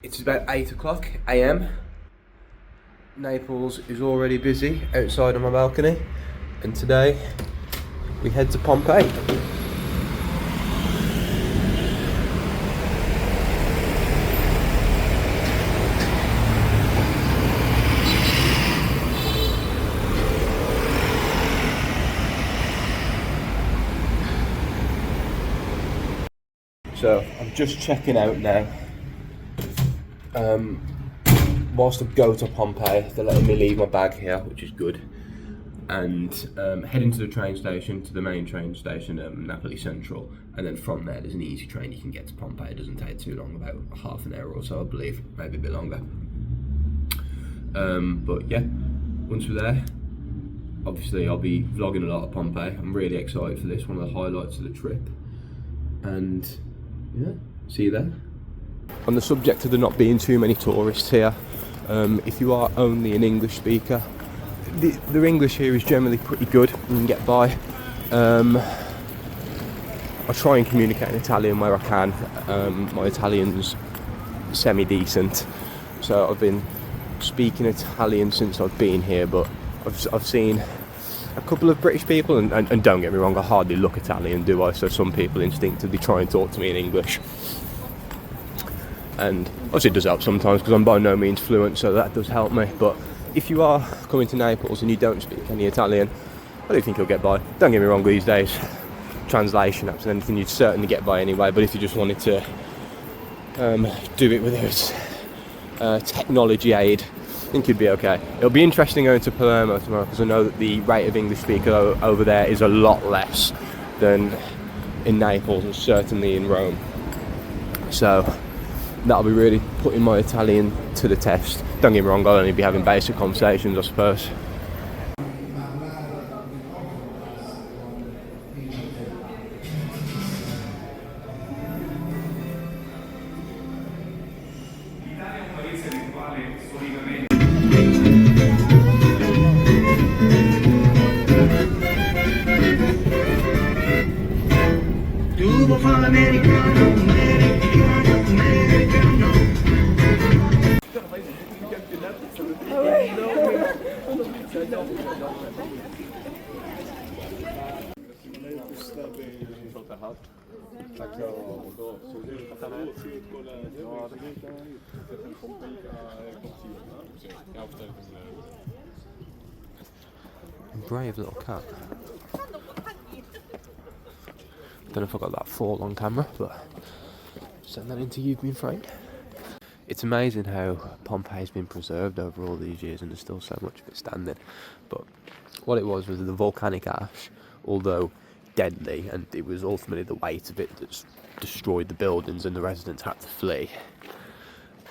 It's about 8 o'clock AM. Naples is already busy outside on my balcony, and today we head to Pompeii. So I'm just checking out now. Whilst I go to Pompeii, they're letting me leave my bag here, which is good, and heading to the train station, to the main train station, Napoli Central, and then from there there's an easy train you can get to Pompeii. It doesn't take too long, about half an hour or so I believe, maybe a bit longer. But yeah, once we're there, obviously I'll be vlogging a lot of Pompeii. I'm really excited for this, one of the highlights of the trip, and yeah, see you there. On the subject of there not being too many tourists here, if you are only an English speaker, the English here is generally pretty good. You can get by. I try and communicate in Italian where I can. My Italian's semi-decent, so I've been speaking Italian since I've been here, but I've seen a couple of British people, and don't get me wrong, I hardly look Italian, do I? So some people instinctively try and talk to me in English. And obviously it does help sometimes because I'm by no means fluent, so that does help me. But if you are coming to Naples and you don't speak any Italian, I do think you'll get by. Don't get me wrong, these days translation apps and anything you'd certainly get by anyway, but if you just wanted to do it with its technology aid, I think you'd be okay. It'll be interesting going to Palermo tomorrow because I know that the rate of English speaker over there is a lot less than in Naples and certainly in Rome. So that'll be really putting my Italian to the test. Don't get me wrong, I'll only be having basic conversations, I suppose. Brave little cat. Don't know if I got that fall on camera, but send that into You've Been Framed. It's amazing how Pompeii's been preserved over all these years and there's still so much of it standing. But what it was the volcanic ash, although deadly, and it was ultimately the weight of it that's destroyed the buildings and the residents had to flee.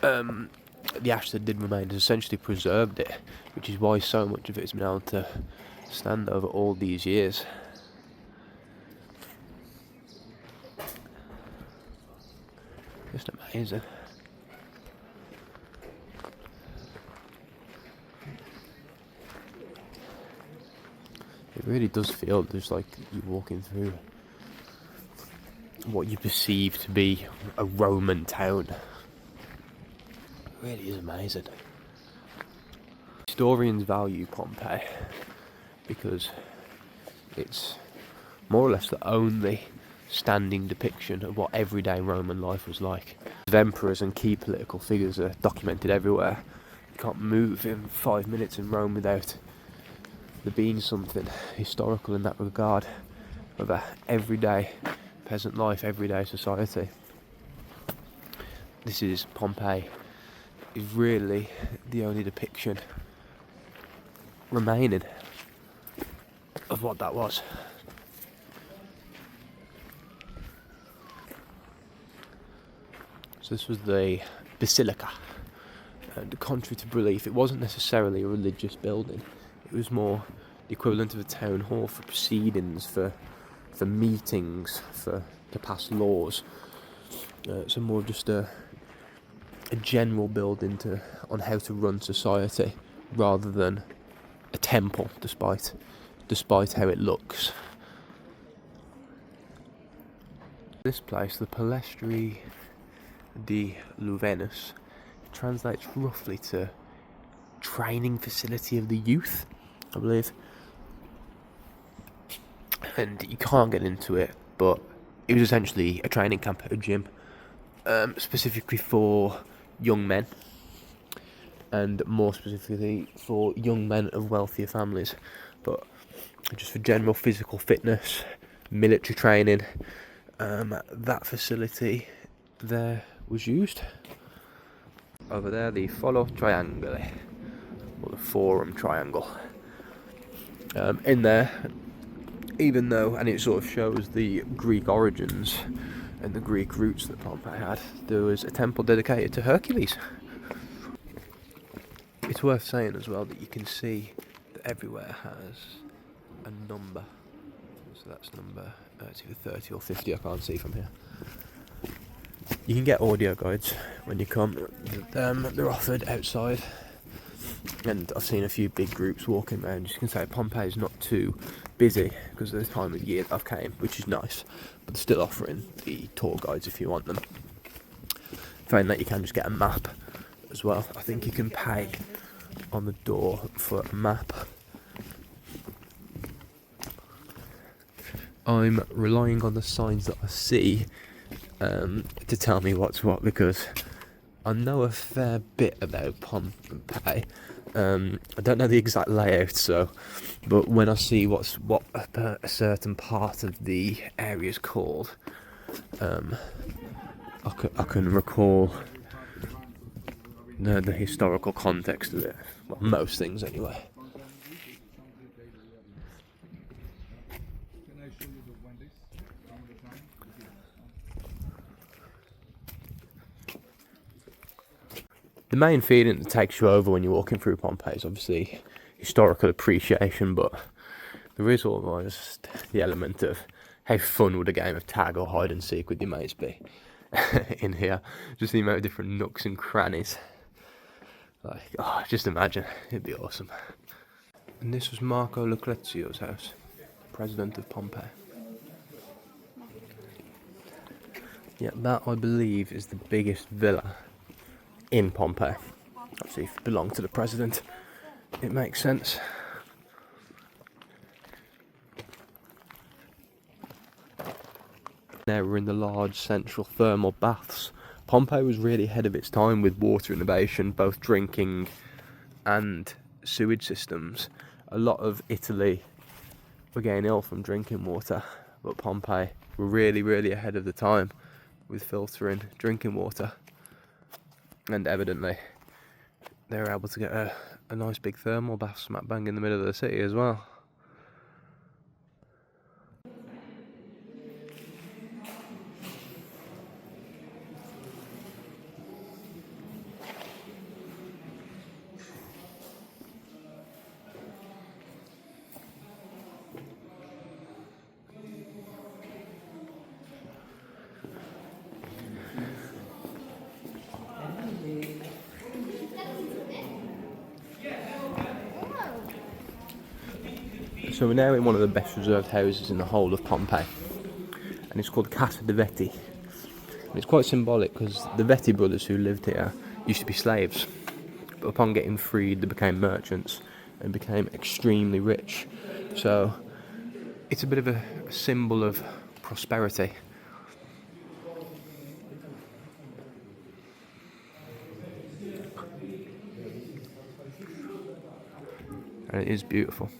The ash that did remain has essentially preserved it, which is why so much of it has been able to stand over all these years. Just amazing. It really does feel just like you're walking through what you perceive to be a Roman town. It really is amazing. Historians value Pompeii because it's more or less the only standing depiction of what everyday Roman life was like. Emperors and key political figures are documented everywhere. You can't move in 5 minutes in Rome without there being something historical in that regard of a everyday peasant life, everyday society. This is Pompeii, is really the only depiction remaining of what that was. So this was the Basilica, and contrary to belief, it wasn't necessarily a religious building. It was more the equivalent of a town hall for proceedings, for meetings, to pass laws. So more just a general building on how to run society, rather than a temple, despite how it looks. This place, the Palestra di Luvenus, translates roughly to training facility of the youth, I believe. And you can't get into it, but it was essentially a training camp, a gym, specifically for young men, and more specifically for young men of wealthier families, but just for general physical fitness, military training. That facility there was used. Over there, the Foro Triangoli, or the Forum Triangle. In there, even though, and it sort of shows the Greek origins and the Greek roots that Pompeii had, there was a temple dedicated to Hercules. It's worth saying as well that you can see that everywhere has a number. So that's number, it's either 30 or 50, I can't see from here. You can get audio guides when you come. They're offered outside. And I've seen a few big groups walking around. You can say Pompeii is not too busy because of the time of year that I've came, which is nice. But they're still offering the tour guides if you want them. Found that you can just get a map as well. I think you can pay on the door for a map. I'm relying on the signs that I see to tell me what's what, because I know a fair bit about Pompeii. I don't know the exact layout, but when I see what a certain part of the area is called, I can recall the historical context of it. Well, most things anyway. The main feeling that takes you over when you're walking through Pompeii is obviously historical appreciation, but there is almost the element of how fun would a game of tag or hide and seek with your mates be in here. Just the amount of different nooks and crannies. Just imagine, it'd be awesome. And this was Marco Lucrezio's house, president of Pompeii. Yeah, that I believe is the biggest villa in Pompeii. Obviously, if it belonged to the president, it makes sense. Now we're in the large central thermal baths. Pompeii was really ahead of its time with water innovation, both drinking and sewage systems. A lot of Italy were getting ill from drinking water, but Pompeii were really, really ahead of the time with filtering drinking water. And evidently, they were able to get a nice big thermal bath smack bang in the middle of the city as well. So we're now in one of the best preserved houses in the whole of Pompeii, and it's called Casa de Vetti. And it's quite symbolic because the Vetti brothers who lived here used to be slaves, but upon getting freed they became merchants and became extremely rich. So it's a bit of a symbol of prosperity. And it is beautiful.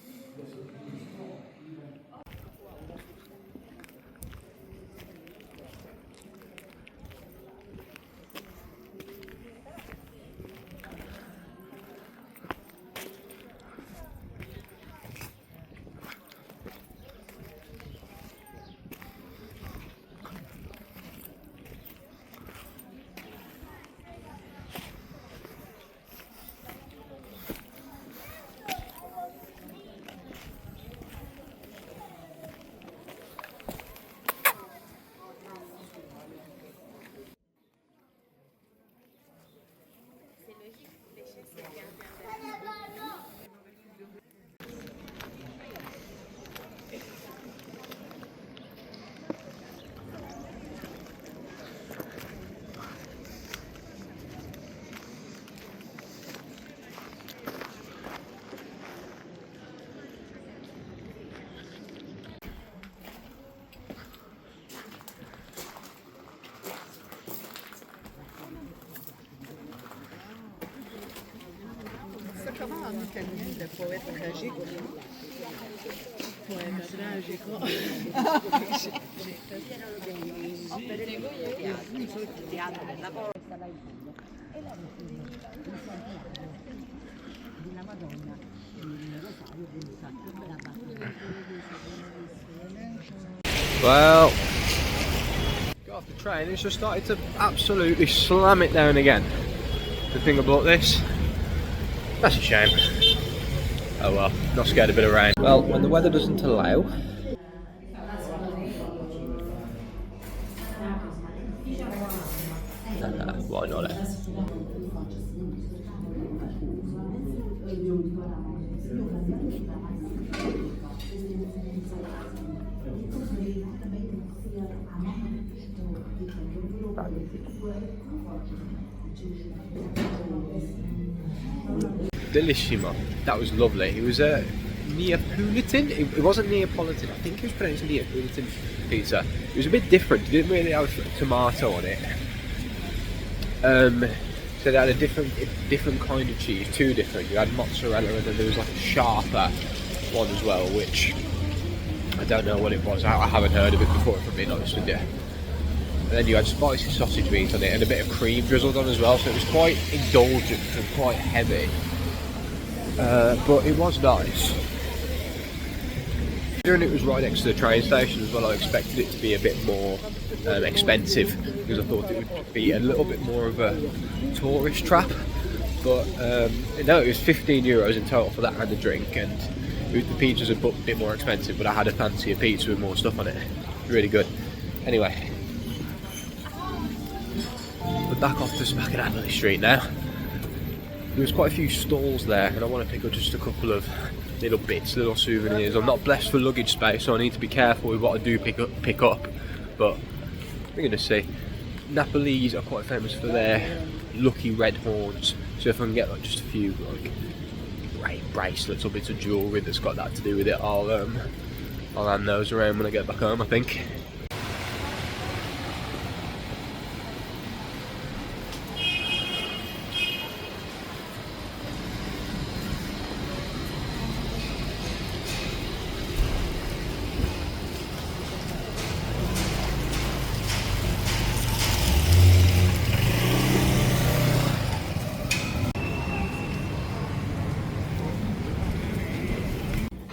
Comment en italien le poète tragique? Poète tragico. Well, got off the train, it's just started to absolutely slam it down again. The thing about this, that's a shame. Oh well, not scared a bit of rain. Well, when the weather doesn't allow, why not? Bellissimo. That was lovely. It was a Neapolitan. It wasn't Neapolitan. I think it was pronounced Neapolitan pizza. It was a bit different. It didn't really have tomato on it. So they had a different kind of cheese. Two different. You had mozzarella, and then there was like a sharper one as well, which I don't know what it was. I haven't heard of it before, if I'm being honest with you. And then you had spicy sausage meat on it and a bit of cream drizzled on as well, so it was quite indulgent and quite heavy. But it was nice. Considering it was right next to the train station as well, I expected it to be a bit more expensive, because I thought it would be a little bit more of a tourist trap. But no, it was €15 in total for that and the drink, and the pizza's a bit more expensive, but I had a fancier pizza with more stuff on it. Really good. Anyway, we're back off to Smackanapoli Street now. There's quite a few stalls there, and I want to pick up just a couple of little bits, little souvenirs. I'm not blessed for luggage space, so I need to be careful with what I do pick up. But we're going to see. Napoli's are quite famous for their lucky red horns, so if I can get like just a few like bracelets or bits of jewellery that's got that to do with it, I'll hand those around when I get back home, I think.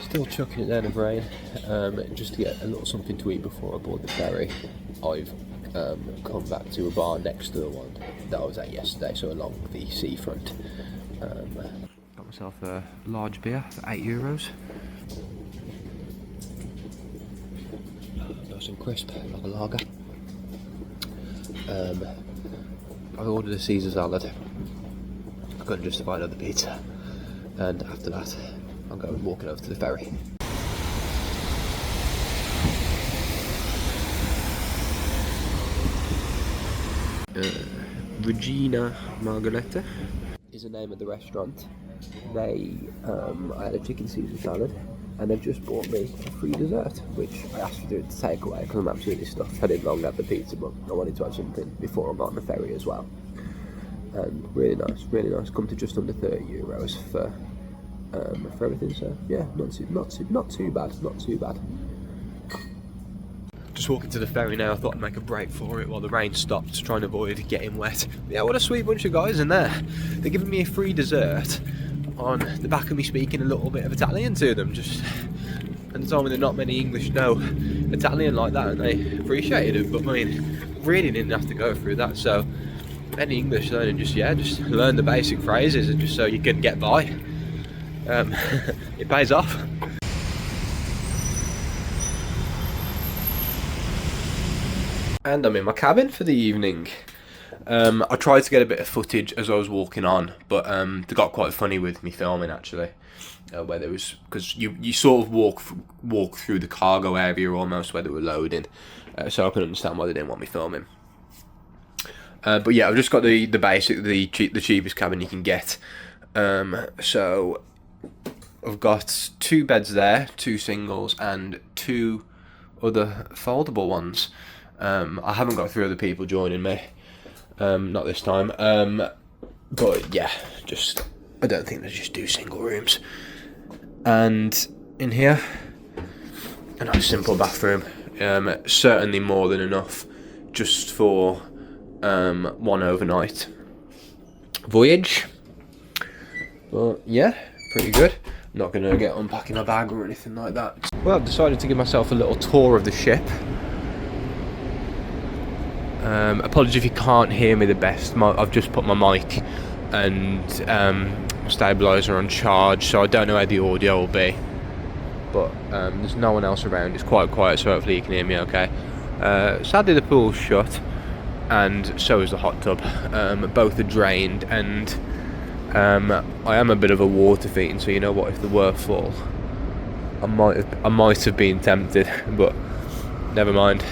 Still chucking it down of rain, just to get a little something to eat before I board the ferry. I've come back to a bar next to the one that I was at yesterday, so along the seafront. Got myself a large beer for €8. Nice and crisp, like a lager. I ordered a Caesar salad. I couldn't justify another pizza, and after that I'm going walking over to the ferry. Regina Margareta is the name of the restaurant. I had a chicken Caesar salad, and they've just bought me a free dessert, which I asked for to take away because I'm absolutely stuffed. I didn't long have the pizza, but I wanted to have something before I got on the ferry as well. And really nice, really nice. Come to just under €30 for everything. So yeah, not too bad. Just walking to the ferry now. I thought I'd make a break for it while the rain stopped, trying to avoid getting wet. Yeah, what a sweet bunch of guys in there. They're giving me a free dessert on the back of me speaking a little bit of Italian to them. And they told me that not many English know Italian like that, and they appreciated it. But I mean, really didn't have to go through that. So any English learning, just learn the basic phrases, and just so you can get by. It pays off. And I'm in my cabin for the evening. I tried to get a bit of footage as I was walking on, but they got quite funny with me filming actually. Where there was, because you sort of walk through the cargo area almost where they were loading, so I can understand why they didn't want me filming. But yeah, I've just got the basic, the cheapest cabin you can get. So I've got 2 beds there, 2 singles and 2 other foldable ones. I haven't got 3 other people joining me, not this time. But yeah, just I don't think they just do single rooms. And in here, a nice simple bathroom. Certainly more than enough just for one overnight voyage. But yeah, pretty good. I'm not going to get unpacking my bag or anything like that. Well, I've decided to give myself a little tour of the ship. Apologies if you can't hear me the best. I've just put my mic and stabiliser on charge, so I don't know how the audio will be. But there's no one else around. It's quite quiet, so hopefully you can hear me okay. Sadly, the pool's shut, and so is the hot tub. Both are drained, and I am a bit of a water fiend, so you know what? If there were full, I might have been tempted, but never mind.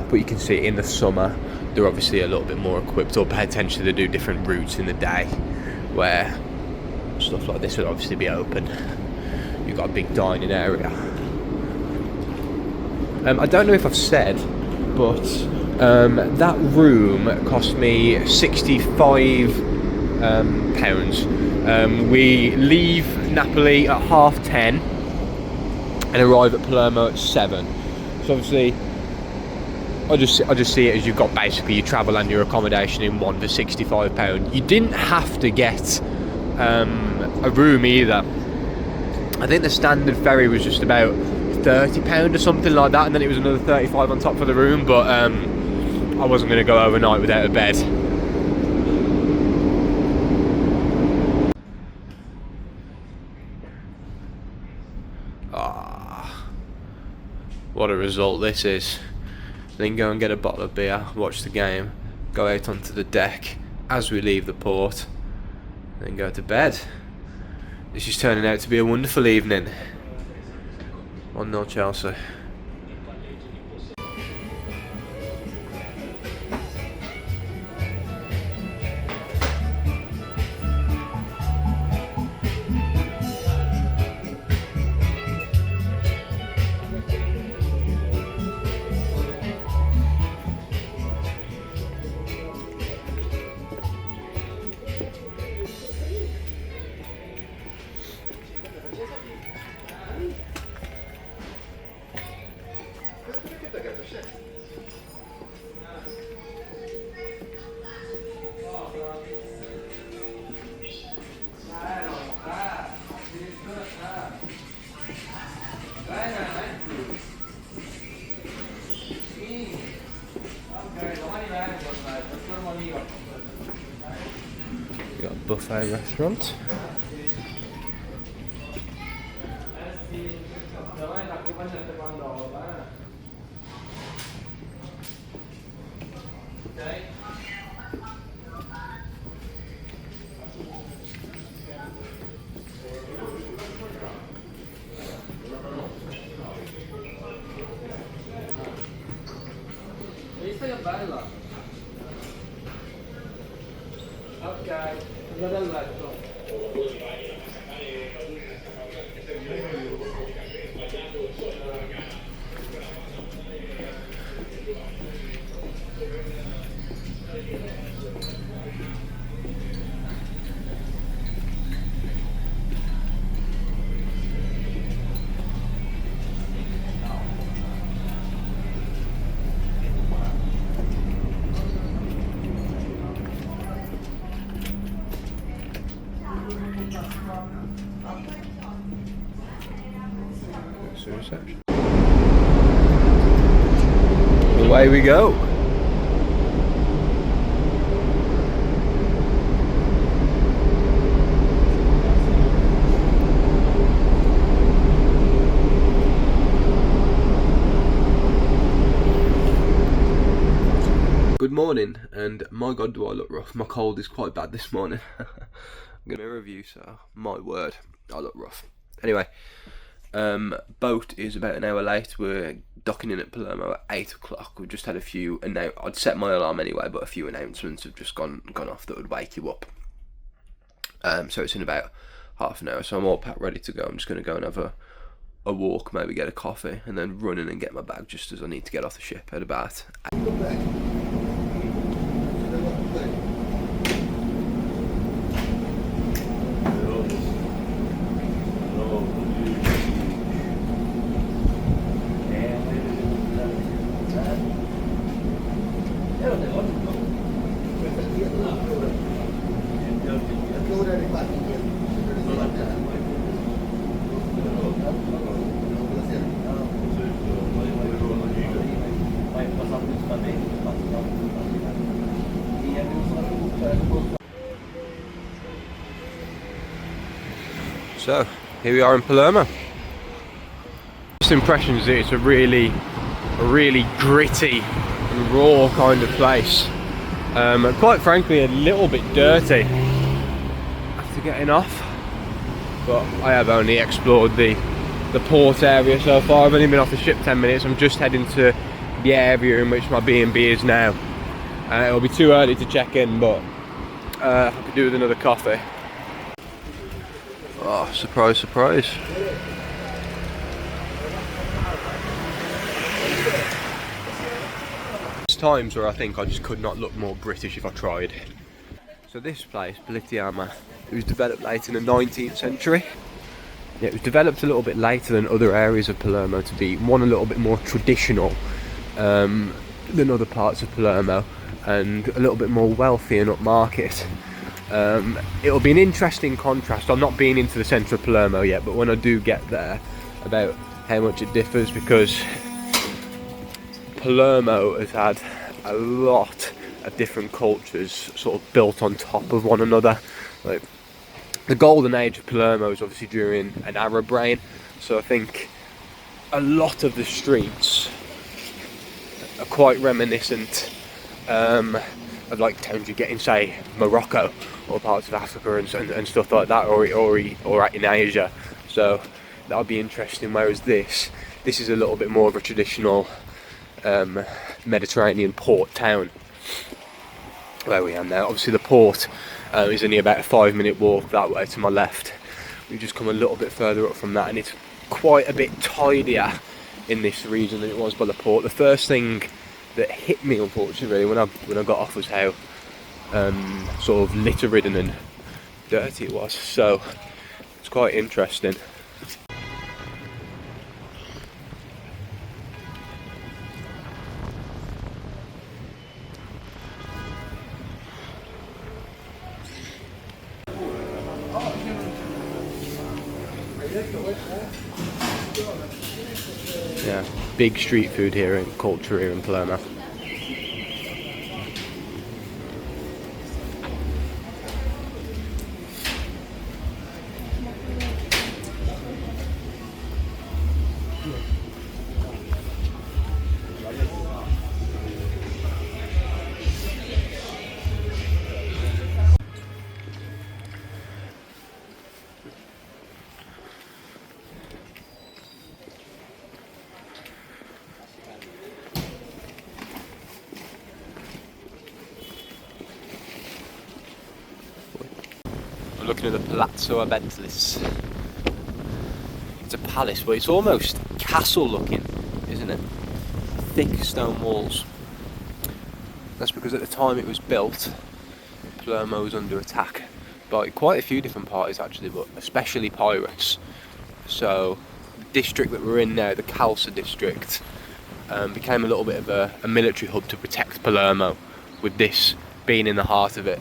But you can see in the summer they're obviously a little bit more equipped, or pay attention to do different routes in the day where stuff like this would obviously be open. You've got a big dining area. I don't know if I've said, but that room cost me £65. We leave Napoli at 10:30 and arrive at Palermo at 7. So obviously I just see it as you've got basically your travel and your accommodation in one for £65. You didn't have to get a room either. I think the standard ferry was just about £30 or something like that, and then it was another 35 on top for the room, but I wasn't going to go overnight without a bed. What a result this is. Then go and get a bottle of beer, watch the game, go out onto the deck as we leave the port, then go to bed. This is turning out to be a wonderful evening. 1-0 Chelsea. We got a buffet restaurant. Ok, andate a letto. Reception. Away we go. Good morning, and my god do I look rough. My cold is quite bad this morning. I'm gonna review, so my word, I look rough. Anyway, boat is about an hour late. We're docking in at Palermo at 8 o'clock. We've just had a few, I'd set my alarm anyway, but a few announcements have just gone off that would wake you up. So it's in about half an hour, so I'm all packed ready to go. I'm just going to go and have a walk, maybe get a coffee, and then run in and get my bag just as I need to get off the ship at about 8. So, here we are in Palermo. First impressions is it's a really gritty and raw kind of place. And quite frankly, a little bit dirty after getting off. But I have only explored the port area so far. I've only been off the ship 10 minutes. I'm just heading to the area in which my B&B is now. It'll be too early to check in, but I could do with another coffee. Oh, surprise, surprise. There's times where I think I just could not look more British if I tried. So this place, Palermo, it was developed late in the 19th century. Yeah, it was developed a little bit later than other areas of Palermo to be, one, a little bit more traditional than other parts of Palermo, and a little bit more wealthy and upmarket. It'll be an interesting contrast. I've not been into the centre of Palermo yet, but when I do get there, about how much it differs, because Palermo has had a lot of different cultures sort of built on top of one another. Like, the golden age of Palermo is obviously during an Arab reign, so I think a lot of the streets are quite reminiscent of like towns you get in, say, Morocco or parts of Africa and stuff like that, or in Asia. So that'll be interesting. Whereas this is a little bit more of a traditional Mediterranean port town where we are now. Obviously the port is only about a 5-minute walk that way to my left. We've just come a little bit further up from that, and it's quite a bit tidier in this region than it was by the port. The first thing that hit me, unfortunately, when I got off, was how sort of litter-ridden and dirty it was. So it's quite interesting. Yeah, big street food here and culture here in Palermo. Looking at the Palazzo Abentelis. It's a palace, but it's almost castle looking, isn't it? Thick stone walls. That's because at the time it was built, Palermo was under attack by quite a few different parties actually, but especially pirates. So the district that we're in now, the Calza district, became a little bit of a military hub to protect Palermo, with this being in the heart of it.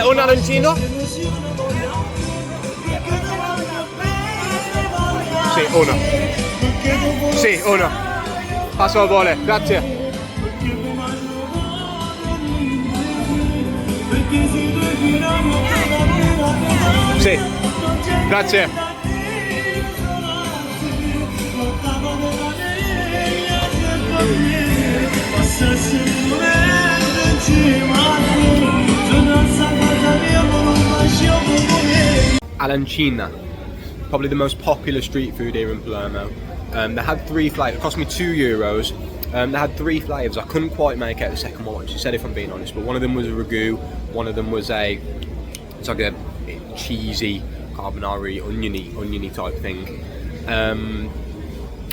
Un arancino? Sì, uno. Sì, uno. Passo a vole, grazie. Sì, grazie. Arancina. Probably the most popular street food here in Palermo. They had 3 flavours, it cost me €2. They had 3 flavours. I couldn't quite make out the second one, she said, if I'm being honest, but one of them was a ragu, one of them was it's like a cheesy, carbonara, oniony type thing.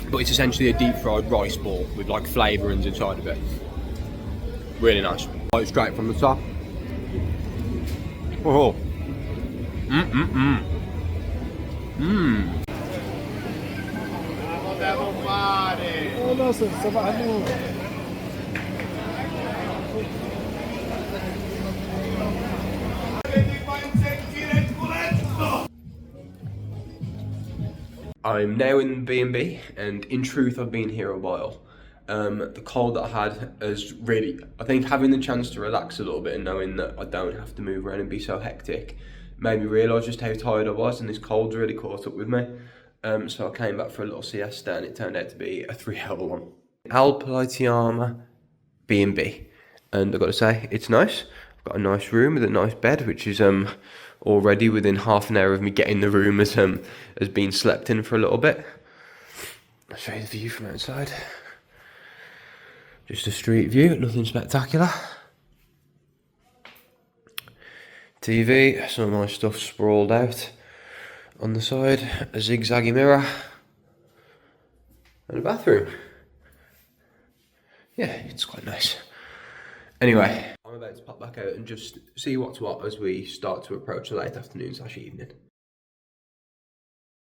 But it's essentially a deep fried rice ball with like flavourings inside of it. Really nice. Right, straight from the top. Oh. I'm now in B&B, and in truth I've been here a while. The cold that I had has really, I think having the chance to relax a little bit and knowing that I don't have to move around and be so hectic made me realise just how tired I was, and this cold's really caught up with me. So I came back for a little siesta and it turned out to be a 3-hour one. Al Palatiama B&B, and I've got to say, it's nice. I've got a nice room with a nice bed, which is already within half an hour of me getting the room has been slept in for a little bit. I'll show you the view from outside. Just a street view, nothing spectacular. TV, some of my stuff sprawled out on the side, a zigzaggy mirror, and a bathroom. Yeah, it's quite nice. Anyway, I'm about to pop back out and just see what's what as we start to approach the late afternoon/evening.